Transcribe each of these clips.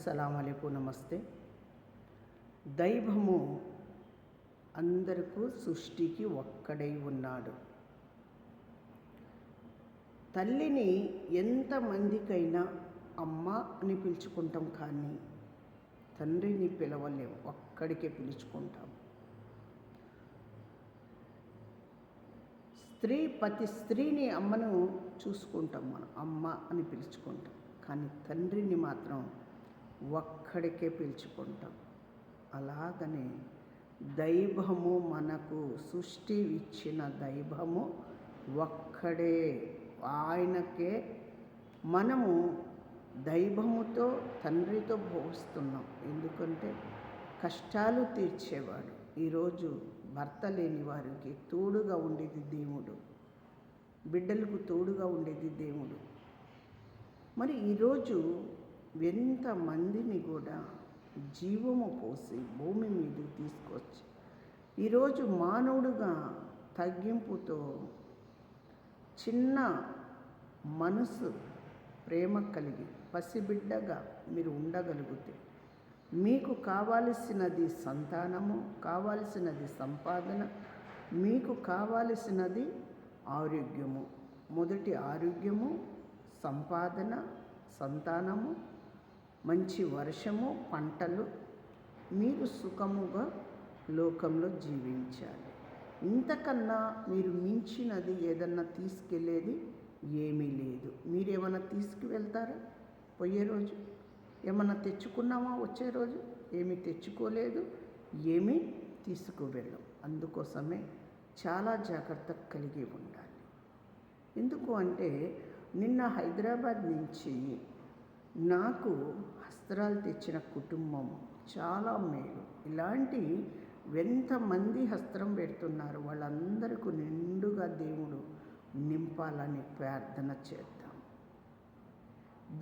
సలాం అలైకుం, నమస్తే. దైవము అందరికీ సృష్టికి ఒక్కడై ఉన్నాడు. తల్లిని ఎంతమందికైనా అమ్మ అని పిలుచుకుంటాం, కానీ తండ్రిని పిలవలేం, ఒక్కడికే పిలుచుకుంటాం. ప్రతి స్త్రీని అమ్మను చూసుకుంటాం, మనం అమ్మ అని పిలుచుకుంటాం, కానీ తండ్రిని మాత్రం ఒక్కడికే పిలుచుకుంటాం. అలాగనే దైవము, మనకు సృష్టి ఇచ్చిన దైవము ఒక్కడే. ఆయనకే మనము దైవముతో, తండ్రితో పోలుస్తున్నాం. ఎందుకంటే కష్టాలు తీర్చేవాడు. ఈరోజు భర్త లేని వారికి తోడుగా ఉండేది దేవుడు, బిడ్డలకు తోడుగా ఉండేది దేవుడు. మరి ఈరోజు ఎంతమందిని కూడా జీవము పోసి భూమి మీద తీసుకొచ్చి, ఈరోజు మానవుడుగా తగ్గింపుతో చిన్న మనసు, ప్రేమ కలిగి పసిబిడ్డగా మీరు ఉండగలిగితే, మీకు కావలసినది సంతానము, కావలసినది సంపాదన, మీకు కావలసినది ఆరోగ్యము. మొదటి ఆరోగ్యము, సంపాదన, సంతానము, మంచి వర్షము, పంటలు, మీరు సుఖముగా లోకంలో జీవించాలి. ఇంతకన్నా మీరు మించినది ఏదన్నా తీసుకెళ్ళేది ఏమీ లేదు. మీరేమన్నా తీసుకువెళ్తారా? పోయే రోజు ఏమన్నా తెచ్చుకున్నామా? వచ్చే రోజు ఏమీ తెచ్చుకోలేదు, ఏమీ తీసుకువెళ్ళం. అందుకోసమే చాలా జాగ్రత్త కలిగి ఉండాలి. ఎందుకు అంటే, నిన్న హైదరాబాద్ నుంచి నాకు వస్త్రాలు తెచ్చిన కుటుంబం చాలా మేలు. ఇలాంటి ఎంతమంది వస్త్రం పెడుతున్నారు, వాళ్ళందరికీ నిండుగా దేవుడు నింపాలని ప్రార్థన చేద్దాం.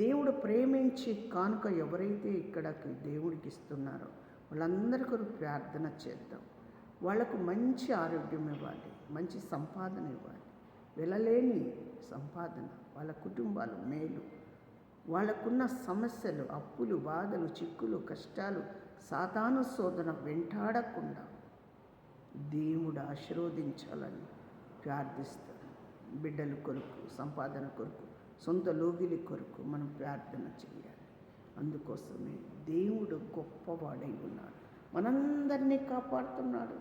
దేవుడు ప్రేమించి కానుక ఎవరైతే ఇక్కడికి దేవుడికి ఇస్తున్నారో వాళ్ళందరికీ ప్రార్థన చేద్దాం. వాళ్ళకు మంచి ఆరోగ్యం ఇవ్వాలి, మంచి సంపాదన ఇవ్వాలి, వెళ్ళలేని సంపాదన, వాళ్ళ కుటుంబాలు మేలు, వాళ్ళకున్న సమస్యలు, అప్పులు, బాధలు, చిక్కులు, కష్టాలు, సాతాను శోధన వెంటాడకుండా దేవుడు ఆశీర్వదించాలని ప్రార్థిస్తాను. బిడ్డల కొరకు, సంపాదన కొరకు, సొంత లోగిలి కొరకు మనం ప్రార్థన చేయాలి. అందుకోసమే దేవుడు గొప్పవాడై ఉన్నాడు, మనందరినీ కాపాడుతున్నాడు.